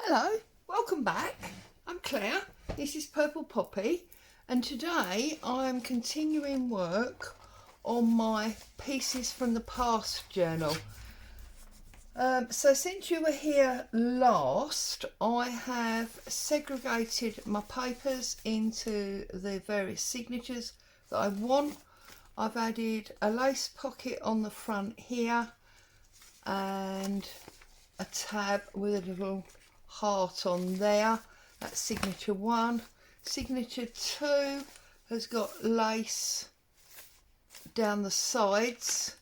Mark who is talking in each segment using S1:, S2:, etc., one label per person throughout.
S1: Hello, welcome back. I'm Claire, this is Purple Poppy, and today I'm continuing work on my Pieces from the Past journal. So since you were here last, I have segregated my papers into the various signatures that I want. I've added a lace pocket on the front here and a tab with a little heart on there. That's signature 1. Signature 2 has got lace down the sides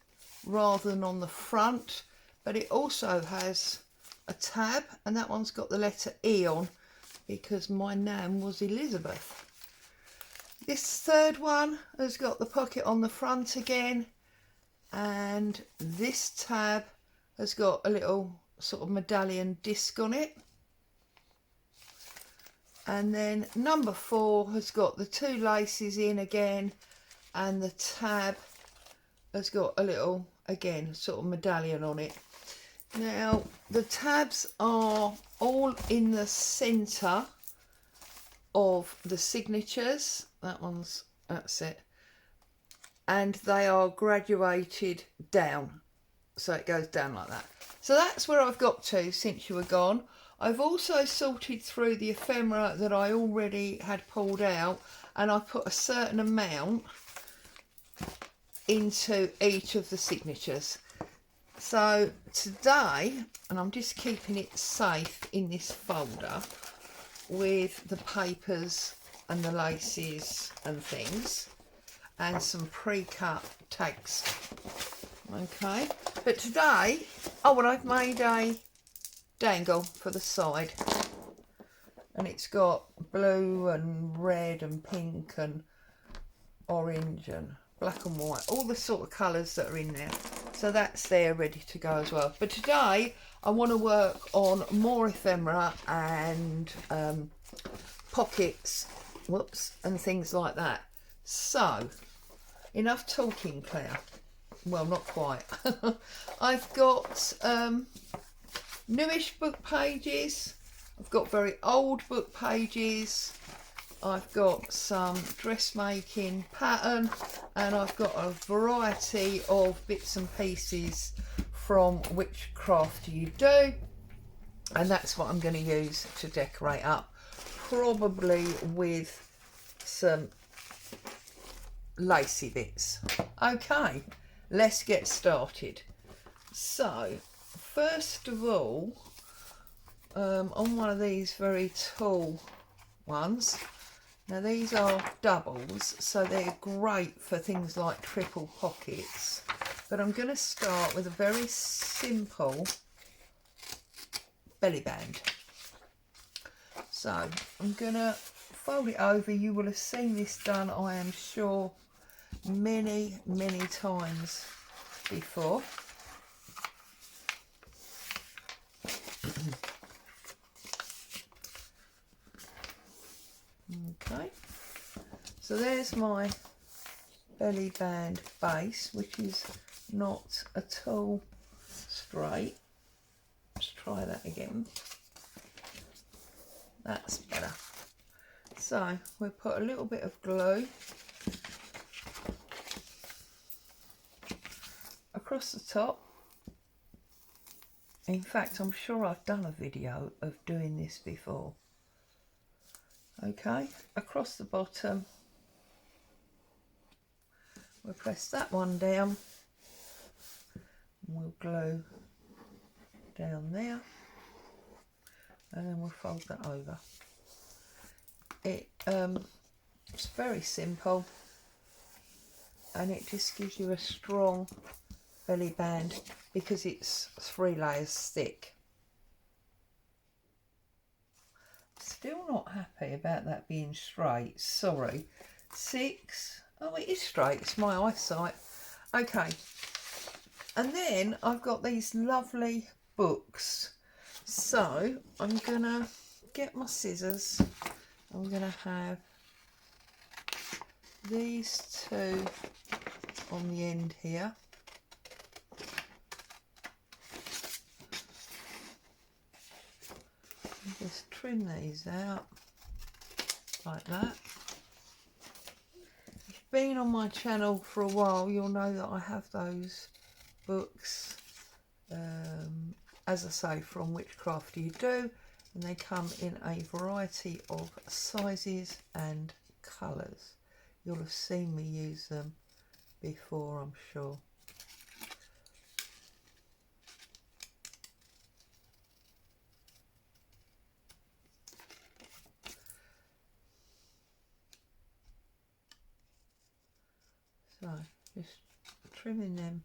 S1: rather than on the front, but it also has a tab, and that one's got the letter E on because my name was Elizabeth. This third one has got the pocket on the front again, and this tab has got a little sort of medallion disc on it. And then number 4 has got the 2 laces in again, and the tab has got a little, again, sort of medallion on it. Now the tabs are all in the centre of the signatures. That's it. And they are graduated down, so it goes down like that. So that's where I've got to since you were gone. I've also sorted through the ephemera that I already had pulled out, and I put a certain amount into each of the signatures. So today, and I'm just keeping it safe in this folder with the papers and the laces and things, and some pre-cut tags. Okay, but today, oh, well, I've made a dangle for the side, and it's got blue and red and pink and orange and black and white, all the sort of colours that are in there. So that's there ready to go as well. But today I want to work on more ephemera and pockets, and things like that. So enough talking, Claire. Well, not quite. I've got newish book pages, I've got very old book pages, I've got some dressmaking pattern, and I've got a variety of bits and pieces from Which Craft Do You Do, and that's what I'm going to use to decorate up, probably with some lacy bits. Okay, let's get started. So first of all, on one of these very tall ones, now these are doubles, so they're great for things like triple pockets, but I'm going to start with a very simple belly band. So I'm going to fold it over. You will have seen this done, I am sure, many times before. Okay, so there's my belly band base, which is not at all straight. Let's try that again. That's better. So we'll put a little bit of glue across the top. In fact, I'm sure I've done a video of doing this before. Okay, across the bottom, we'll press that one down, we'll glue down there, and then we'll fold that over. It's very simple, and it just gives you a strong belly band because it's 3 layers thick. Still not happy about that being straight, sorry. 6, oh, it is straight, it's my eyesight. Okay, and then I've got these lovely books, so I'm gonna get my scissors. I'm gonna have these 2 on the end here, And just trim these out like that. If you've been on my channel for a while, you'll know that I have those books, as I say, from Witchcraft You Do, and they come in a variety of sizes and colours. You'll have seen me use them before, I'm sure. So just trimming them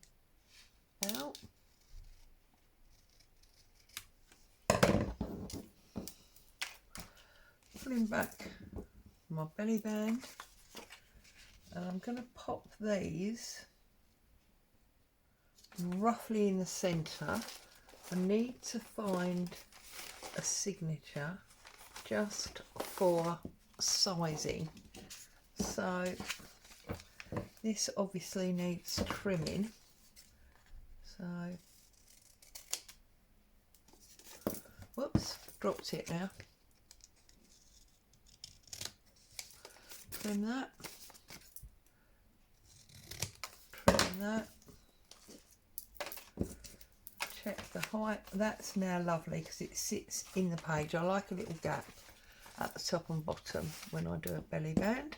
S1: out. Putting back my belly band, and I'm going to pop these roughly in the centre. I need to find a signature just for sizing. So this obviously needs trimming. So, whoops, dropped it now. Trim that. Trim that. Check the height. That's now lovely because it sits in the page. I like a little gap at the top and bottom when I do a belly band.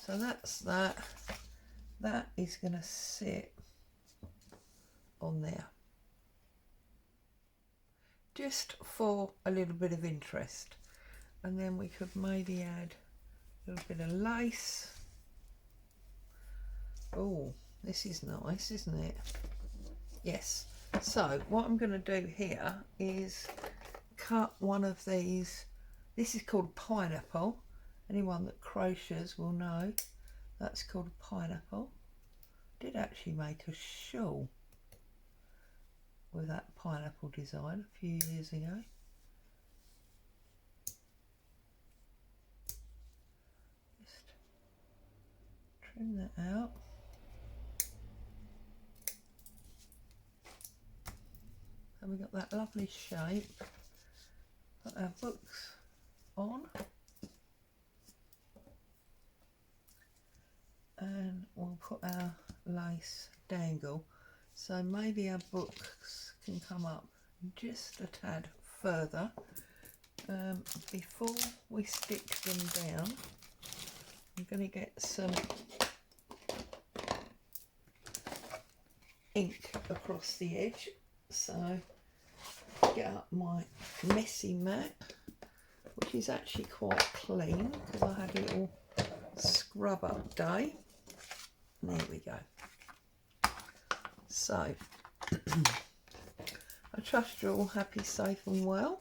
S1: So that's that. That is going to sit on there, just for a little bit of interest. And then we could maybe add a little bit of lace. Oh, this is nice, isn't it? Yes. So what I'm going to do here is cut one of these. This is called pineapple. Anyone that crochets will know that's called pineapple. I did actually make a shawl with that pineapple design a few years ago. Just trim that out. And we got that lovely shape. Put our books on. And we'll put our lace dangle. So maybe our books can come up just a tad further. Before we stick them down, I'm going to get some ink across the edge. So get up my messy mat, which is actually quite clean because I had a little scrub up day. There we go. So I trust you're all happy, safe and well.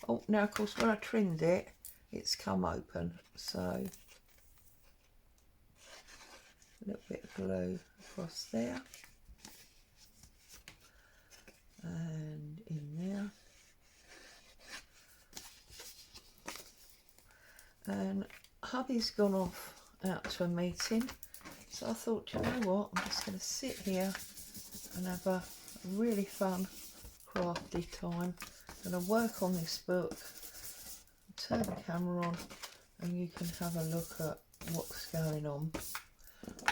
S1: Oh, now of course when I trimmed it, it's come open, so a little bit of glue across there and in there. And hubby's gone off out to a meeting, so I thought, you know what, I'm just going to sit here and have a really fun crafty time. I'm going to work on this book, turn the camera on and you can have a look at what's going on.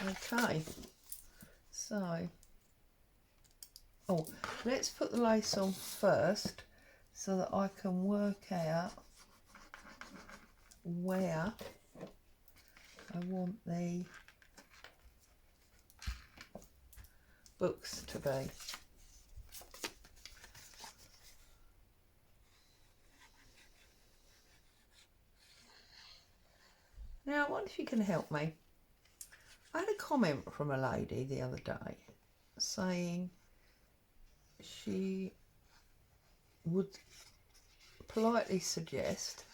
S1: Okay, so let's put the lace on first so that I can work out where I want the books to be. Now I wonder if you can help me. I had a comment from a lady the other day saying she would politely suggest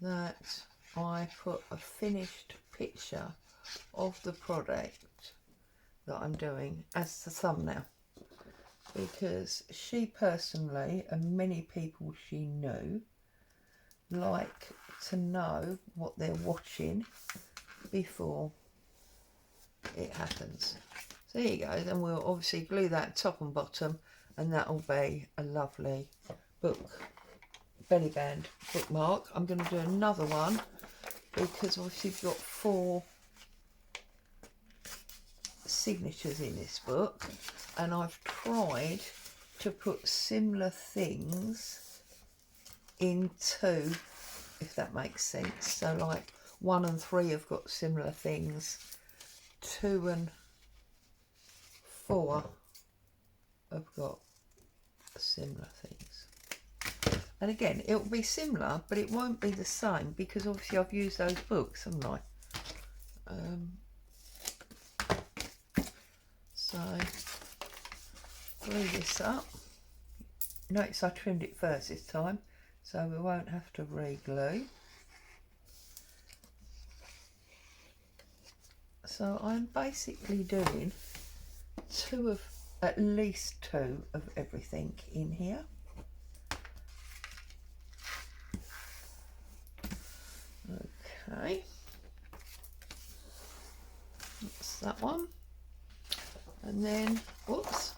S1: that I put a finished picture of the product that I'm doing as the thumbnail, because she personally and many people she knew like to know what they're watching before it happens. So there you go, then we'll obviously glue that top and bottom and that'll be a lovely book belly band bookmark. I'm going to do another one because obviously we've got 4 signatures in this book, and I've tried to put similar things in 2, if that makes sense. So like 1 and 3 have got similar things, 2 and 4 have got similar things. And again, it will be similar, but it won't be the same because obviously I've used those books, haven't I? So glue this up. Notice I trimmed it first this time, so we won't have to re-glue. So I'm basically doing at least two of everything in here. Okay, that's that one. And then, whoops,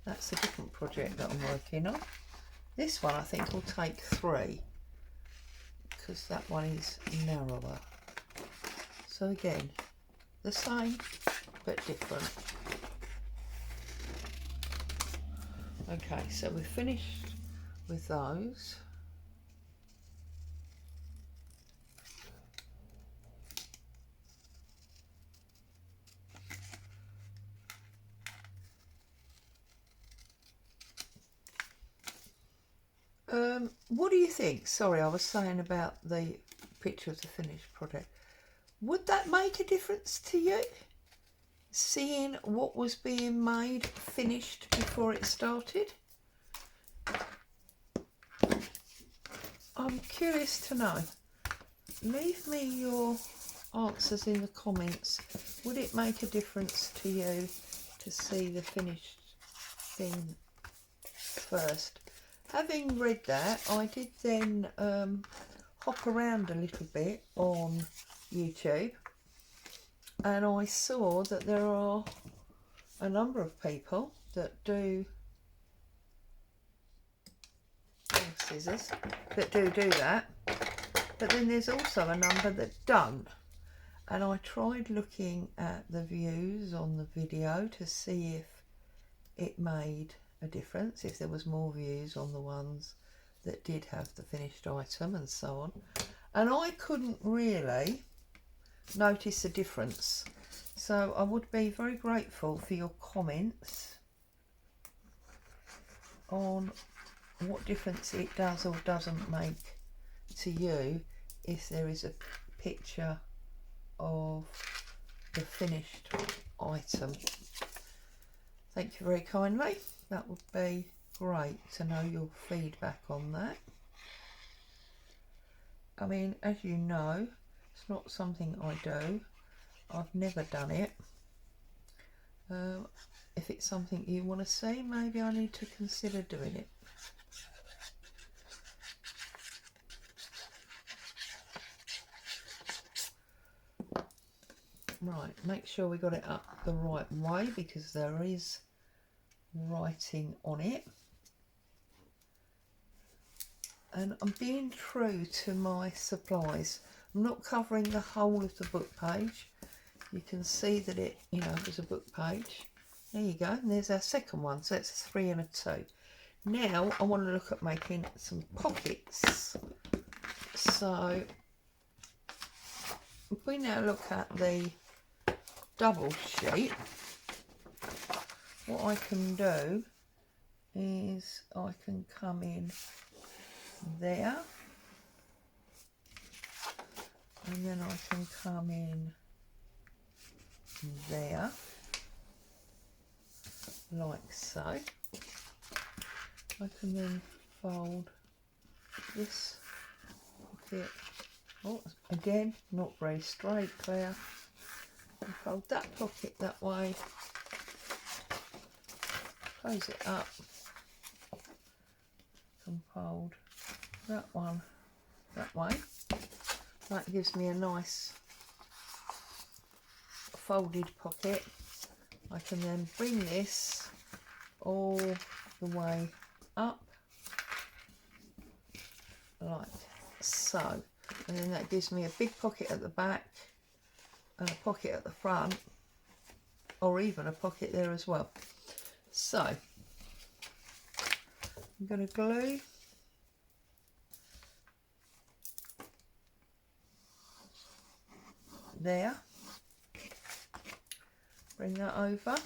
S1: that's a different project that I'm working on. This one I think will take 3 because that one is narrower. So again, the same but different. Okay, so we're finished with those. What do you think? Sorry, I was saying about the picture of the finished project. Would that make a difference to you? Seeing what was being made finished before it started? I'm curious to know. Leave me your answers in the comments. Would it make a difference to you to see the finished thing first? Having read that, I did then hop around a little bit on YouTube, and I saw that there are a number of people that do scissors that do that, but then there's also a number that don't. And I tried looking at the views on the video to see if it made a difference, if there was more views on the ones that did have the finished item and so on, and I couldn't really notice a difference. So I would be very grateful for your comments on what difference it does or doesn't make to you if there is a picture of the finished item. Thank you very kindly. That would be great to know your feedback on that. I mean, as you know, it's not something I do. I've never done it. If it's something you want to see, maybe I need to consider doing it. Right, make sure we got it up the right way because there is writing on it. And I'm being true to my supplies. I'm not covering the whole of the book page. You can see that it, you know, there's a book page. There you go, and there's our second one, so it's a 3 and a 2. Now I want to look at making some pockets. So if we now look at the double sheet, what I can do is I can come in there, and then I can come in there, like so. I can then fold this pocket, oh, again, not very straight, Claire. And fold that pocket that way, close it up, and fold that one that way. That gives me a nice folded pocket. I can then bring this all the way up like so, and then that gives me a big pocket at the back and a pocket at the front, or even a pocket there as well. So I'm going to glue there, bring that over,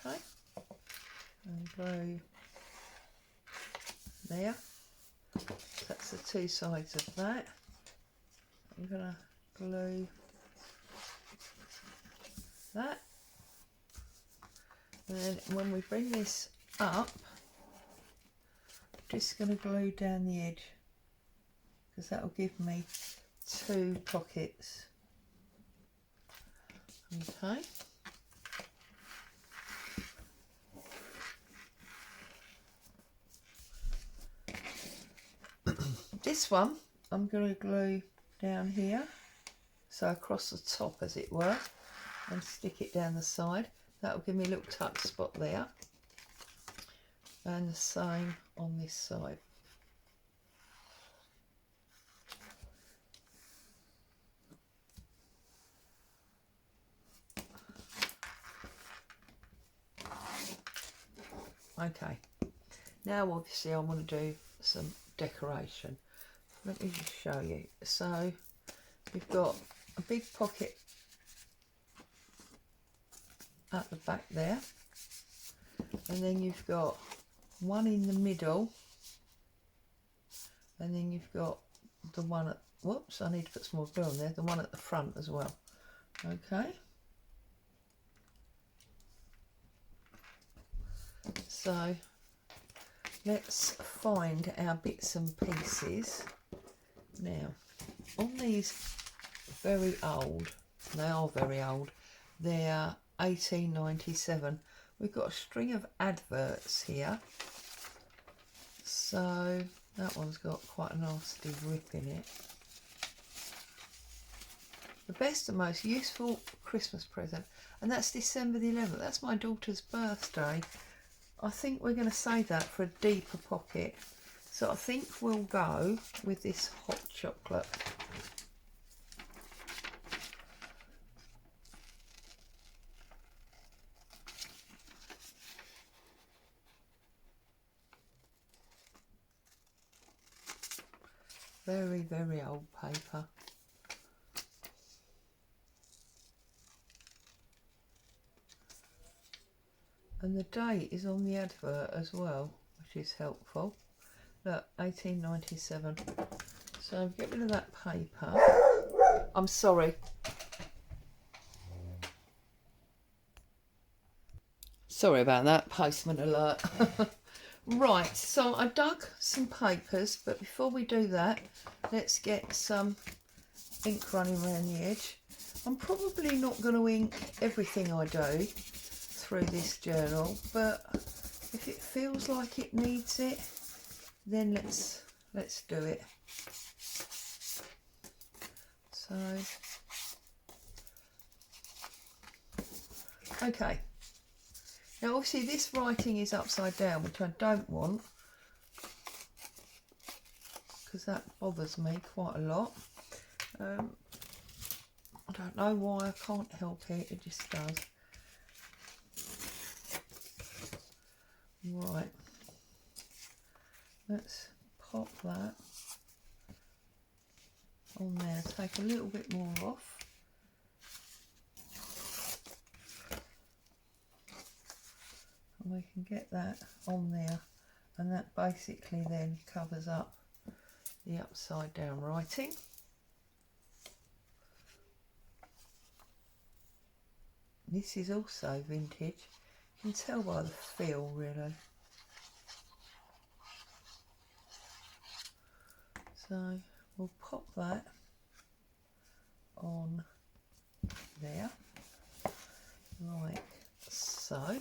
S1: okay, and glue there. That's the two sides of that. I'm going to glue that, and then when we bring this up, just going to glue down the edge, because that will give me two pockets. Okay. This one I'm going to glue down here, so across the top as it were, and stick it down the side. That will give me a little tuck spot there, and the same on this side. Okay, now obviously I want to do some decoration. Let me just show you. So you've got a big pocket at the back there, and then you've got one in the middle, and then you've got the one at, whoops, I need to put some more glue on there, the one at the front as well. Okay, so let's find our bits and pieces. Now, on these very old, they are very old, they're 1897. We've got a string of adverts here. So that one's got quite a nasty rip in it. The best and most useful Christmas present, and that's December the 11th. That's my daughter's birthday. I think we're going to save that for a deeper pocket. So I think we'll go with this hot chocolate. Very, very old paper. And the date is on the advert as well, which is helpful. Look, 1897. So get rid of that paper. I'm sorry. Sorry about that, postman alert. Right, so I dug some papers, but before we do that, let's get some ink running around the edge. I'm probably not going to ink everything I do through this journal, but if it feels like it needs it, then let's do it. So, okay. Now obviously this writing is upside down, which I don't want, because that bothers me quite a lot. I don't know why, I can't help it, it just does. Right, let's pop that on there, take a little bit more off. And we can get that on there, and that basically then covers up the upside down writing. This is also vintage. You can tell by the feel, really. So we'll pop that on there, like so.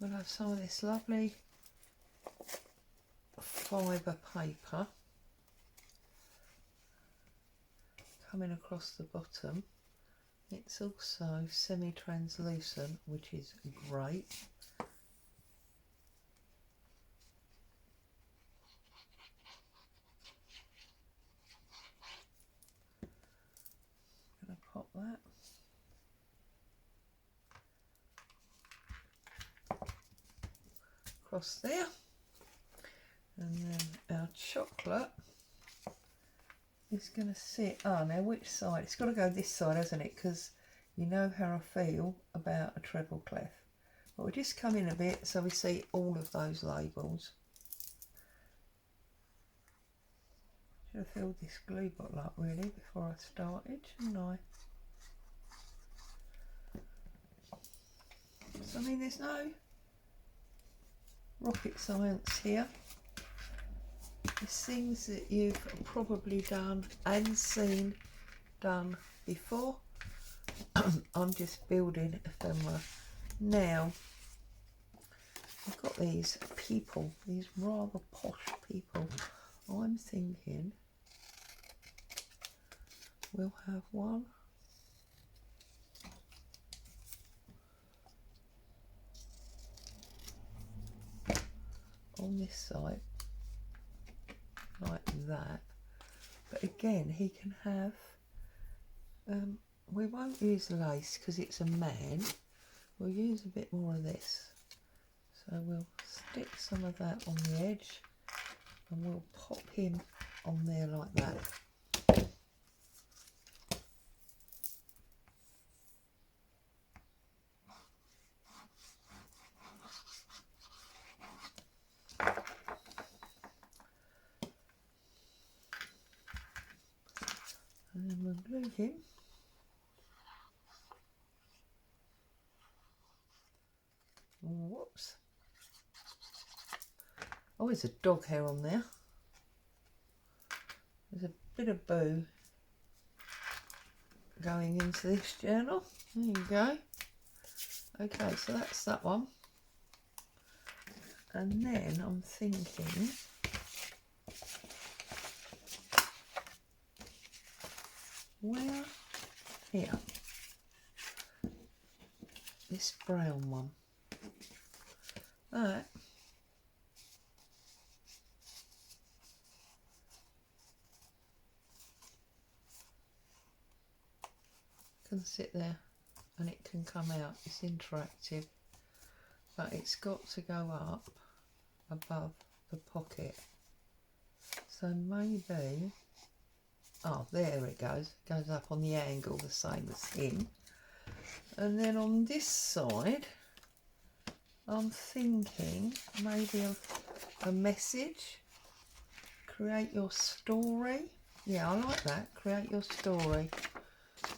S1: We'll have some of this lovely fibre paper coming across the bottom. It's also semi-translucent, which is great. that. Across there. And then our chocolate is going to sit, oh now which side? It's got to go this side, hasn't it? Because you know how I feel about a treble clef. But we'll just come in a bit so we see all of those labels. Should have filled this glue bottle up really before I started, shouldn't I? So I mean there's no rocket science here. It's things that you've probably done and seen done before. I'm just building ephemera. Now, I've got these people, these rather posh people. I'm thinking we'll have one on this side, like that. But again, he can have, we won't use lace because it's a man. We'll use a bit more of this. So we'll stick some of that on the edge and we'll pop him on there like that. And then we'll glue him. Whoops. Oh, there's a dog hair on there. There's a bit of boo going into this journal. There you go. Okay, so that's that one. And then I'm thinking where here, this brown one, that can sit there and it can come out. It's interactive, but it's got to go up above the pocket. So maybe, oh, there it goes. It goes up on the angle the same as him. And then on this side, I'm thinking maybe a message. Create your story. Yeah, I like that. Create your story.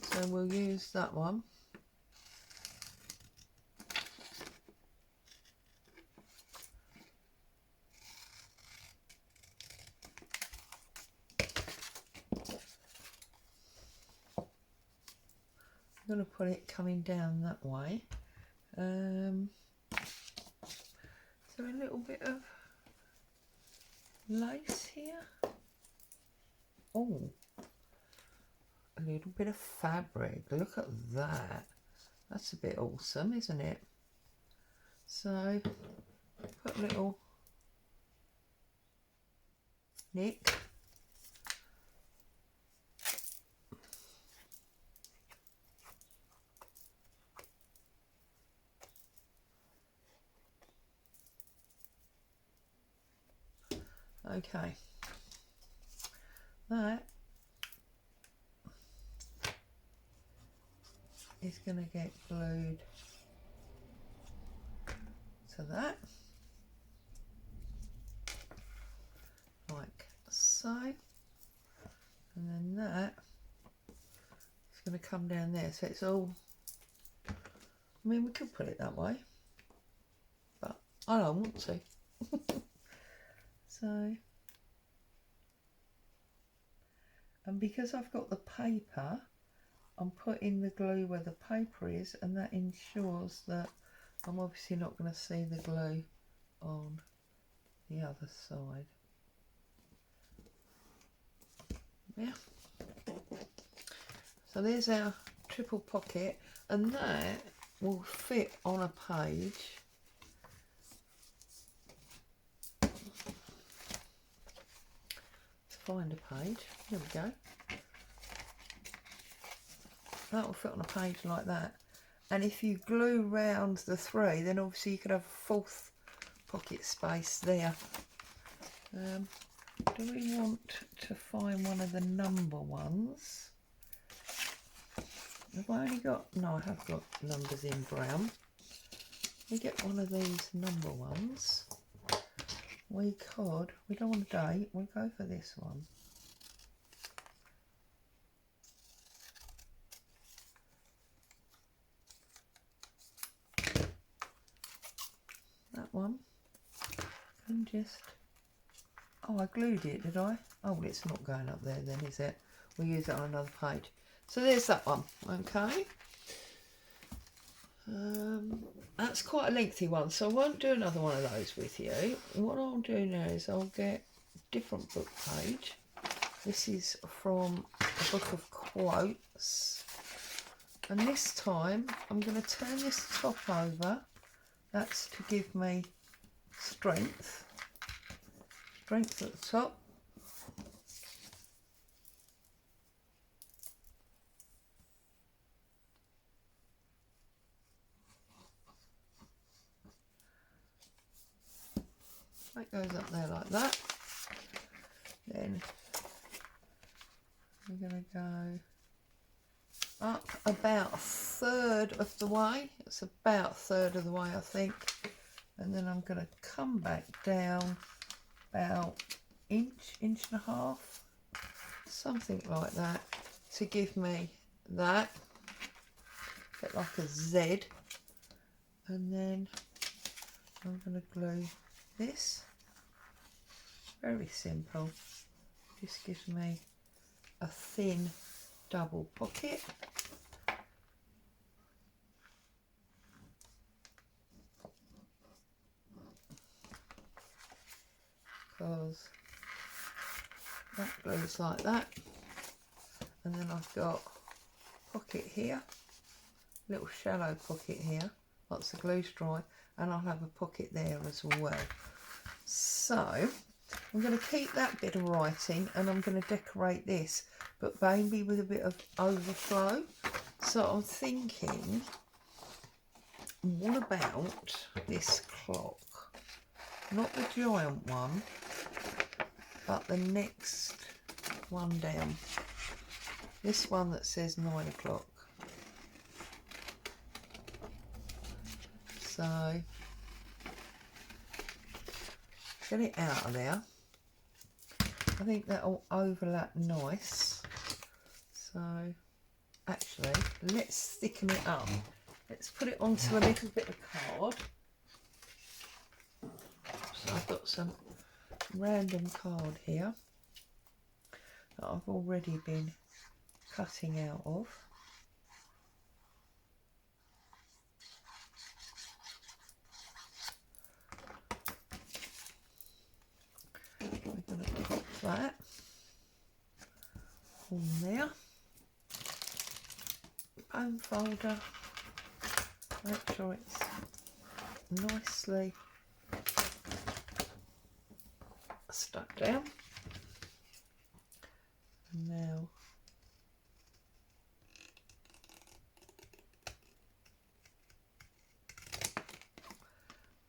S1: So we'll use that one. I'm going to put it coming down that way. So a little bit of lace here. Oh, a little bit of fabric. Look at that. That's a bit awesome, isn't it? So put a little nick. Okay, that is going to get glued to that, like so, and then that is going to come down there. So it's all, I mean, we could put it that way, but I don't want to. So, and because I've got the paper, I'm putting the glue where the paper is, and that ensures that I'm obviously not going to see the glue on the other side. Yeah. So there's our triple pocket, and that will fit on a page. Find a page. Here we go. that will fit on a page like that. And if you glue round the 3, then obviously you could have a 4th pocket space there. Do we want to find one of the number ones? Have I only got, no, I have got numbers in brown. We get one of these number ones. We could, we don't want a date, we'll go for this one. That one. And just, oh, I glued it, did I? Oh, well, it's not going up there then, is it? We'll use it on another page. So there's that one, okay. That's quite a lengthy one, so I won't do another one of those with you. What I'll do now is I'll get a different book page. This is from a book of quotes, and this time I'm going to turn this top over. That's to give me strength at the top. That goes up there like that. Then we're going to go up about 1/3 of the way. It's about 1/3 of the way, I think. And then I'm going to come back down about inch and a half, something like that, to give me that, a bit like a Z. And then I'm going to glue this. Very simple. Just gives me a thin double pocket. Because that glues like that. And then I've got a pocket here, little shallow pocket here, lots of glue dry, and I'll have a pocket there as well. So I'm going to keep that bit of writing and I'm going to decorate this, but maybe with a bit of overflow. So I'm thinking, what about this clock? Not the giant one, but the next one down. This one that says 9 o'clock. So get it out of there. I think that'll overlap nice. So actually, let's thicken it up. Let's put it onto a little bit of card. So I've got some random card here that I've already been cutting out of. We're going to pop that on there. Bone folder. Make sure it's nicely stuck down. And now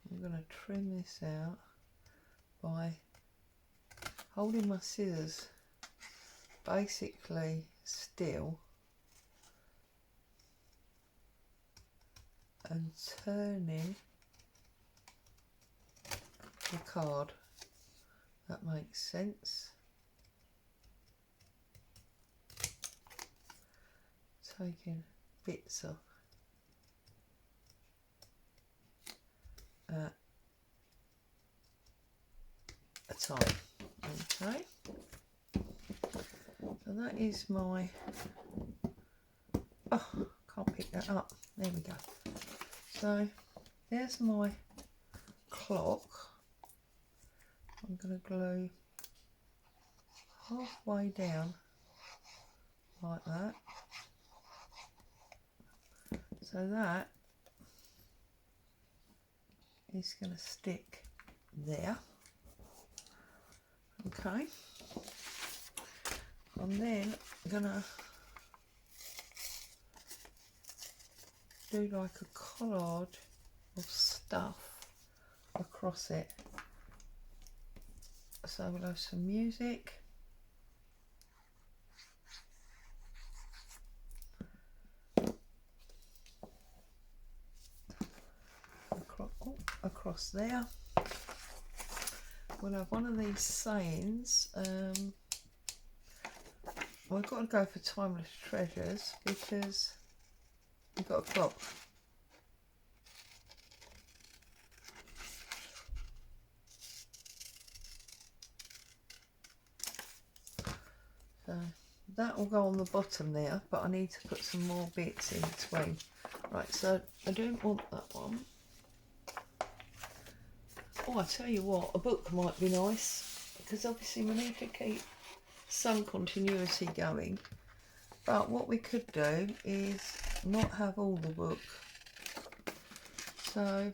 S1: I'm going to trim this out by holding my scissors basically still and turning the card. That makes sense. Taking bits off at a time. Okay, so that is my, oh, can't pick that up, there we go. So there's my clock. I'm going to glue halfway down like that, so that is going to stick there. Okay, I'm then going to do like a collage of stuff across it. So we'll have some music. Across there. We'll have one of these sayings. We've got to go for timeless treasures because we've got a clock. So that will go on the bottom there, but I need to put some more bits in between. Right, so I don't want that one. Oh, I tell you what, a book might be nice, because obviously we need to keep some continuity going. But what we could do is not have all the book. So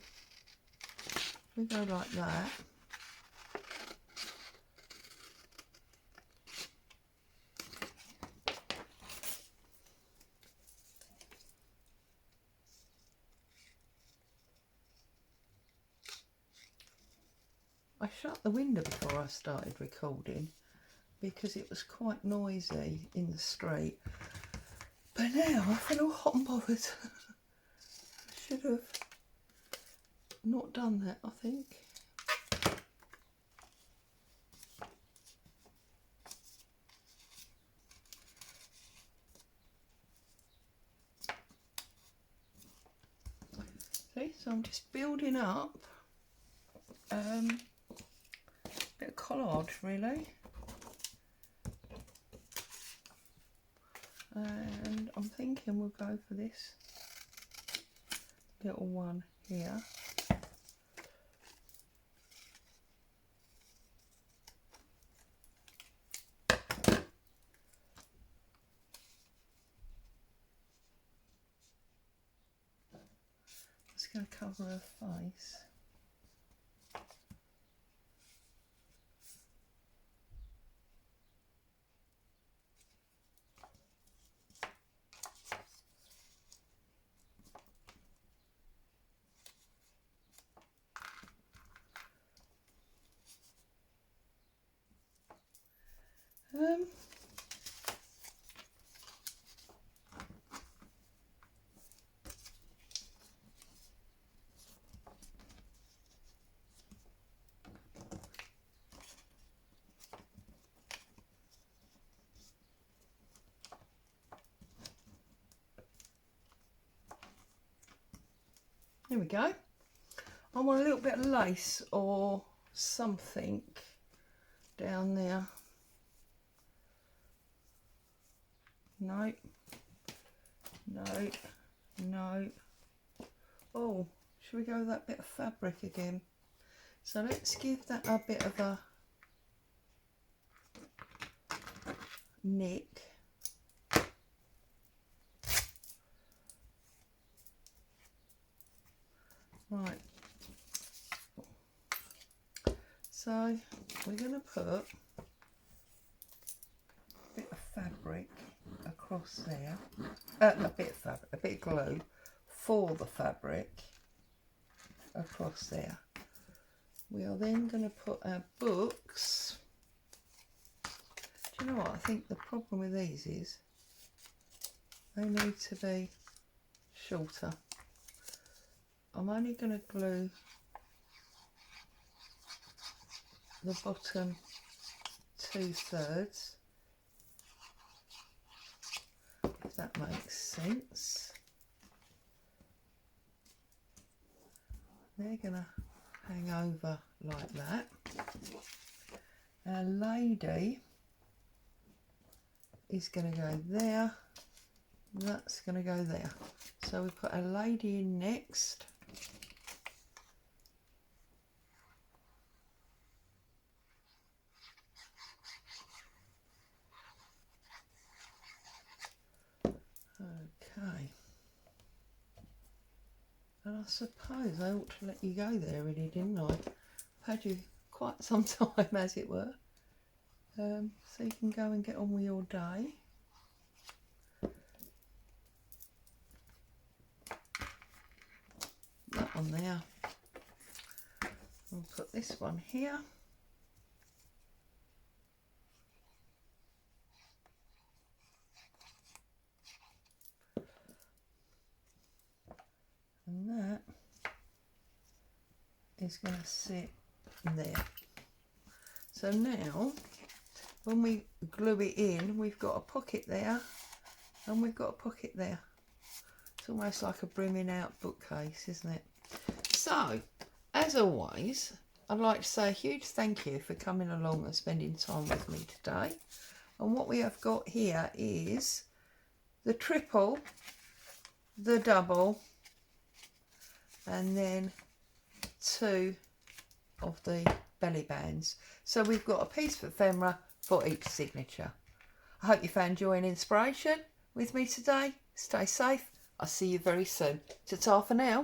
S1: we go like that. I shut the window before I started recording because it was quite noisy in the street. But now I feel all hot and bothered. I should have not done that, I think. See, so I'm just building up a bit of collage really. And I'm thinking we'll go for this little one here. Just going to cover her face. There we go. I want a little bit of lace or something down there. No, no, no. Oh, should we go with that bit of fabric again? So let's give that a bit of a nick. Right, so we're going to put a bit of fabric across there, a bit of glue for the fabric across there. We are then going to put our books. Do you know what? I think the problem with these is they need to be shorter. I'm only going to glue the bottom 2/3, if that makes sense. They're going to hang over like that. Our lady is going to go there, that's going to go there. So we put our lady in next. Okay, and I suppose I ought to let you go there really, didn't I? I've had you quite some time, as it were, so you can go and get on with your day. on there. I'll put this one here. And that is going to sit there. So now when we glue it in, we've got a pocket there and we've got a pocket there. It's almost like a brimming out bookcase, isn't it? So as always, I'd like to say a huge thank you for coming along and spending time with me today. And what we have got here is the triple, the double, and then 2 of the belly bands. So we've got a piece of ephemera for each signature. I hope you found joy and inspiration with me today. Stay safe. I'll see you very soon. Ta-ta for now.